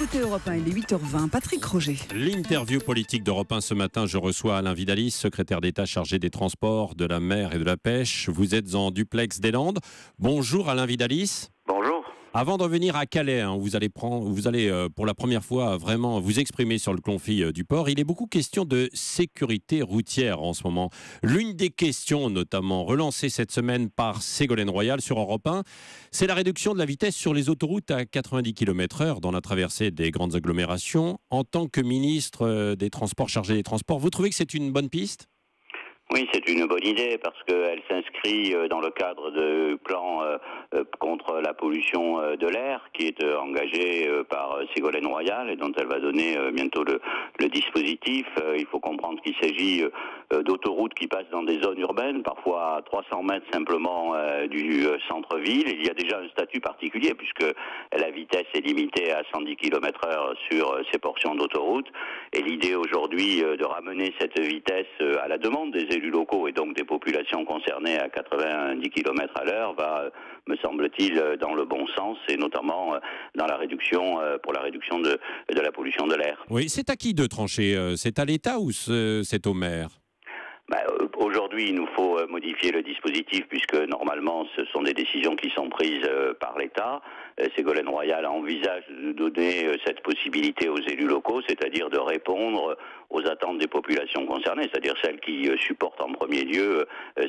C'était Europe 1, il est 8h20. Patrick Roger. L'interview politique d'Europe 1 ce matin, je reçois Alain Vidalis, secrétaire d'État chargé des transports, de la mer et de la pêche. Vous êtes en duplex des Landes. Bonjour Alain Vidalis. Bonjour. Avant d'en venir à Calais, vous allez pour la première fois vraiment vous exprimer sur le conflit du port. Il est beaucoup question de sécurité routière en ce moment. L'une des questions, notamment relancée cette semaine par Ségolène Royal sur Europe 1, c'est la réduction de la vitesse sur les autoroutes à 90 km/h dans la traversée des grandes agglomérations. En tant que ministre des Transports chargé des Transports, vous trouvez que c'est une bonne piste ? Oui, c'est une bonne idée parce qu'elle s'inscrit dans le cadre du plan contre la pollution de l'air qui est engagé par Ségolène Royal et dont elle va donner bientôt le dispositif. Il faut comprendre qu'il s'agit d'autoroutes qui passent dans des zones urbaines, parfois à 300 mètres simplement du centre-ville. Il y a déjà un statut particulier puisque la vitesse est limitée à 110 km/h sur ces portions d'autoroute. Et l'idée aujourd'hui de ramener cette vitesse à la demande des élus locaux et donc des populations concernées à 90 km/h va, me semble-t-il, dans le bon sens et notamment dans la réduction, pour la réduction de la pollution de l'air. Oui, c'est à qui de trancher ? C'est à l'État ou c'est au maire ? Aujourd'hui, il nous faut modifier le dispositif puisque normalement ce sont des décisions qui sont prises par l'État. Ségolène Royal envisage de donner cette possibilité aux élus locaux, c'est-à-dire de répondre aux attentes des populations concernées, c'est-à-dire celles qui supportent en premier lieu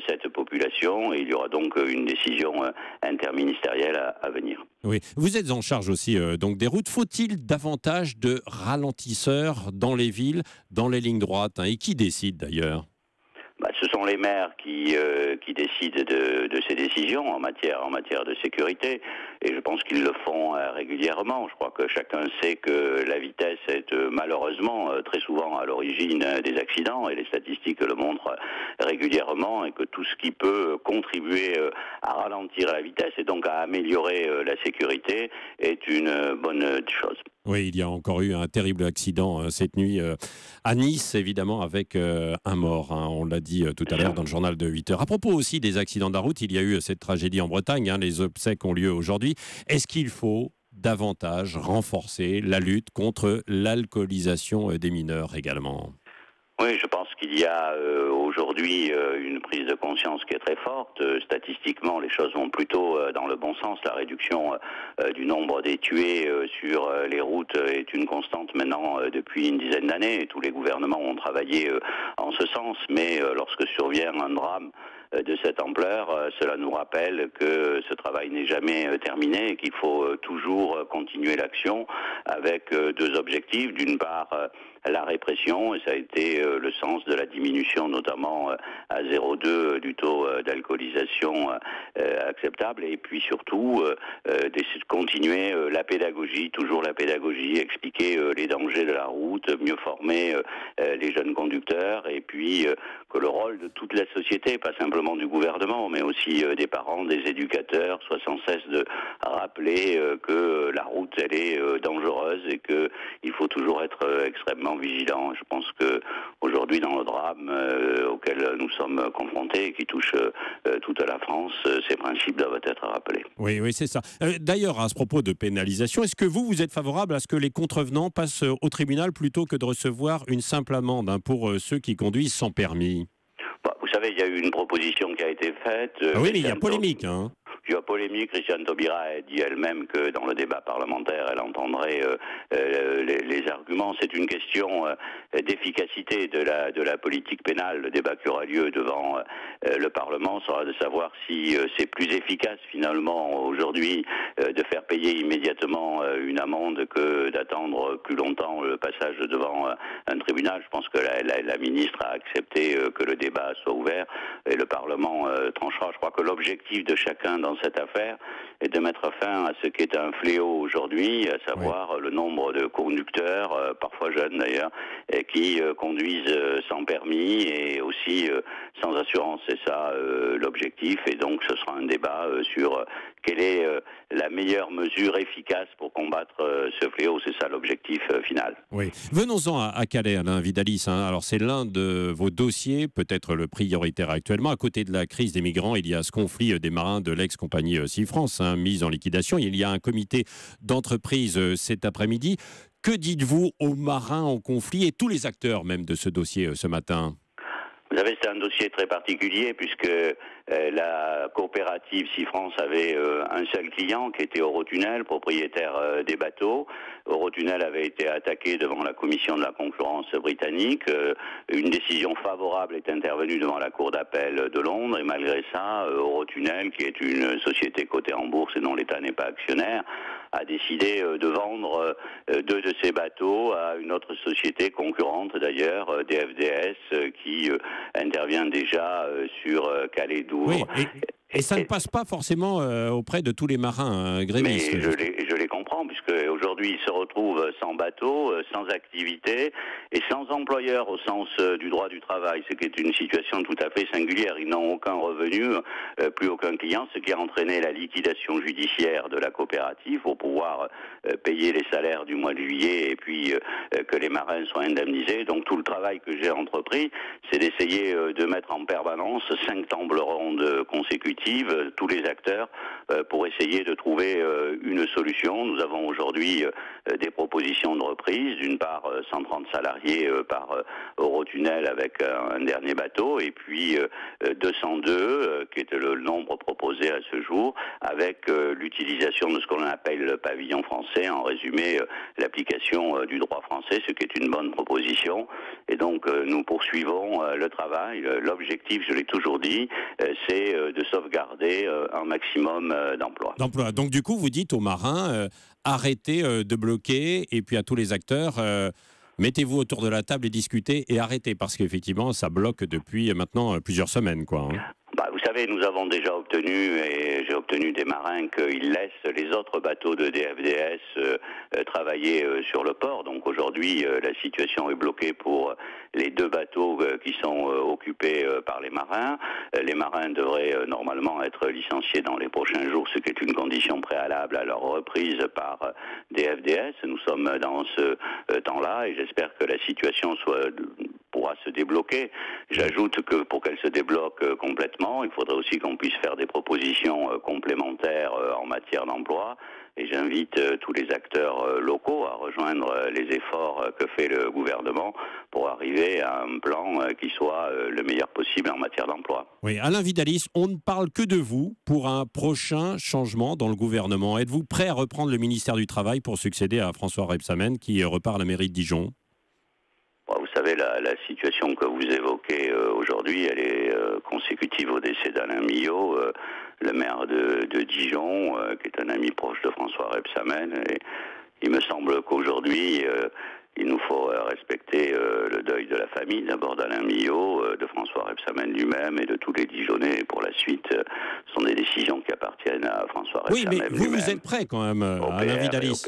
cette population. Et il y aura donc une décision interministérielle à venir. Oui, vous êtes en charge aussi donc des routes. Faut-il davantage de ralentisseurs dans les villes, dans les lignes droites, et qui décide d'ailleurs ? Ce sont les maires qui décident de ces décisions en matière de sécurité et je pense qu'ils le font régulièrement. Je crois que chacun sait que la vitesse est malheureusement très souvent à l'origine des accidents et les statistiques le montrent régulièrement et que tout ce qui peut contribuer à ralentir la vitesse et donc à améliorer la sécurité est une bonne chose. Oui, il y a encore eu un terrible accident cette nuit à Nice, évidemment, avec un mort. On l'a dit tout à l'heure dans le journal de 8h. À propos aussi des accidents de la route, il y a eu cette tragédie en Bretagne. Les obsèques ont lieu aujourd'hui. Est-ce qu'il faut davantage renforcer la lutte contre l'alcoolisation des mineurs également ? Oui, je pense qu'il y a aujourd'hui une prise de conscience qui est très forte. Statistiquement, les choses vont plutôt dans le bon sens. La réduction du nombre des tués sur les routes est une constante maintenant depuis une dizaine d'années. Tous les gouvernements ont travaillé en ce sens, mais lorsque survient un drame de cette ampleur, cela nous rappelle que ce travail n'est jamais terminé et qu'il faut toujours continuer l'action avec deux objectifs. D'une part, la répression, et ça a été le sens de la diminution notamment à 0,2 du taux d'alcoolisation acceptable, et puis surtout d'essayer de continuer la pédagogie, toujours la pédagogie, expliquer les dangers de la route, mieux former les jeunes conducteurs, et puis que le rôle de toute la société, pas simplement du gouvernement, mais aussi des parents, des éducateurs, soit sans cesse de rappeler que la route, elle est dangereuse et qu'il faut toujours être extrêmement vigilant. Je pense que aujourd'hui, dans le drame auquel nous sommes confrontés et qui touche toute la France, ces principes doivent être rappelés. Oui, c'est ça. D'ailleurs, à ce propos de pénalisation, est-ce que vous êtes favorable à ce que les contrevenants passent au tribunal plutôt que de recevoir une simple amende pour ceux qui conduisent sans permis ? Vous savez, il y a eu une proposition qui a été faite. Oui, mais il y a polémique, Il y a polémique. Christiane Taubira a dit elle-même que dans le débat parlementaire, elle entendrait les arguments. C'est une question d'efficacité de la politique pénale. Le débat qui aura lieu devant le Parlement sera de savoir si c'est plus efficace finalement aujourd'hui de faire payer immédiatement une amende que d'attendre plus longtemps le passage devant un tribunal. Je pense que la ministre a accepté que le débat soit ouvert et le Parlement tranchera. Je crois que l'objectif de chacun dans cette affaire est de mettre fin à ce qui est un fléau aujourd'hui, à savoir le nombre de conducteurs, parfois jeunes d'ailleurs, qui conduisent sans permis et aussi sans assurance. C'est ça l'objectif, et donc ce sera un débat sur quelle est la meilleure mesure efficace pour combattre ce fléau. C'est ça l'objectif final. Oui. Venons-en à Calais, Alain Vidalis. Alors c'est l'un de vos dossiers, peut-être le prioritaire actuellement. À côté de la crise des migrants, il y a ce conflit des marins de l'ex-compagnie Sea France, mise en liquidation. Il y a un comité d'entreprise cet après-midi. Que dites-vous aux marins en conflit et tous les acteurs même de ce dossier ce matin ? Vous savez, c'est un dossier très particulier puisque la coopérative Sea France avait un seul client qui était Eurotunnel, propriétaire des bateaux. Eurotunnel avait été attaqué devant la commission de la concurrence britannique. Une décision favorable est intervenue devant la cour d'appel de Londres et malgré ça, Eurotunnel, qui est une société cotée en bourse et dont l'État n'est pas actionnaire, a décidé de vendre 2 de ses bateaux à une autre société concurrente d'ailleurs, DFDS, qui intervient déjà sur Calais-Douvres. Oui, et ça ne passe pas forcément auprès de tous les marins grévistes. Mais je les comprends, puisque aujourd'hui ils se retrouvent sans bateau, sans activité et sans employeur au sens du droit du travail, ce qui est une situation tout à fait singulière. Ils n'ont aucun revenu, plus aucun client, ce qui a entraîné la liquidation judiciaire de la coopérative pour pouvoir payer les salaires du mois de juillet et puis que les marins soient indemnisés. Donc tout le travail que j'ai entrepris, c'est d'essayer de mettre en permanence 5 tables rondes consécutives, tous les acteurs, pour essayer de trouver une solution. Nous avons aujourd'hui des propositions de reprise, d'une part 130 salariés par Eurotunnel avec un dernier bateau, et puis 202, qui était le nombre proposé à ce jour, avec l'utilisation de ce qu'on appelle le pavillon français, en résumé l'application du droit français, ce qui est une bonne proposition. Et donc nous poursuivons le travail. L'objectif, je l'ai toujours dit, c'est de sauvegarder un maximum d'emplois. Donc du coup, vous dites aux marins, arrêtez de bloquer, et puis à tous les acteurs, mettez-vous autour de la table et discutez et arrêtez, parce qu'effectivement, ça bloque depuis maintenant plusieurs semaines, quoi. Vous savez, nous avons déjà obtenu, et j'ai obtenu des marins qu'ils laissent les autres bateaux de DFDS travailler sur le port. Donc aujourd'hui, la situation est bloquée pour les 2 bateaux qui sont occupés par les marins. Les marins devraient normalement être licenciés dans les prochains jours, ce qui est une condition préalable à leur reprise par DFDS. Nous sommes dans ce temps-là et j'espère que la situation pourra se débloquer. J'ajoute que pour qu'elle se débloque complètement, il faudrait aussi qu'on puisse faire des propositions complémentaires en matière d'emploi. Et j'invite tous les acteurs locaux à rejoindre les efforts que fait le gouvernement pour arriver à un plan qui soit le meilleur possible en matière d'emploi. Oui, Alain Vidalis, on ne parle que de vous pour un prochain changement dans le gouvernement. Êtes-vous prêt à reprendre le ministère du Travail pour succéder à François Rebsamen qui repart à la mairie de Dijon ? Vous savez, la situation que vous évoquez aujourd'hui, elle est consécutive au décès d'Alain Milhaud, le maire de Dijon, qui est un ami proche de François Rebsamen. Et il me semble qu'aujourd'hui, il nous faut respecter le deuil de la famille, d'abord d'Alain Milhaud, de François Rebsamen lui-même et de tous les Dijonnais. Et pour la suite, ce sont des décisions qui appartiennent à François Rebsamen lui-même. Oui, mais vous êtes prêt quand même, Alain Vidalis.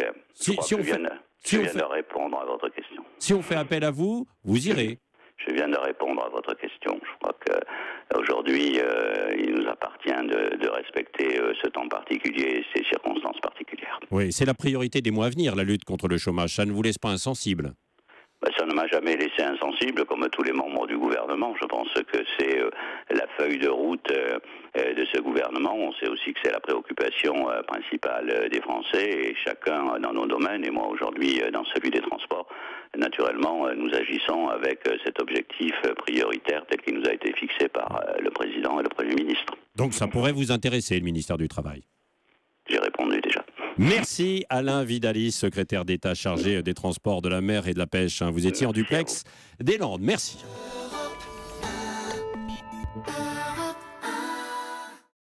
Je viens de répondre à votre question. Si on fait appel à vous, vous irez. Je viens de répondre à votre question. Je crois qu'aujourd'hui, il nous appartient de respecter ce temps particulier et ces circonstances particulières. Oui, c'est la priorité des mois à venir, la lutte contre le chômage. Ça ne vous laisse pas insensible ? Ça ne m'a jamais laissé insensible, comme tous les membres du gouvernement. Je pense que c'est la feuille de route de ce gouvernement. On sait aussi que c'est la préoccupation principale des Français, et chacun dans nos domaines, et moi aujourd'hui dans celui des transports. Naturellement, nous agissons avec cet objectif prioritaire tel qu'il nous a été fixé par le Président et le Premier ministre. Donc ça pourrait vous intéresser, le ministère du Travail ? J'ai répondu déjà. Merci Alain Vidalis, secrétaire d'État chargé des transports, de la mer et de la pêche. Vous étiez en duplex des Landes. Merci.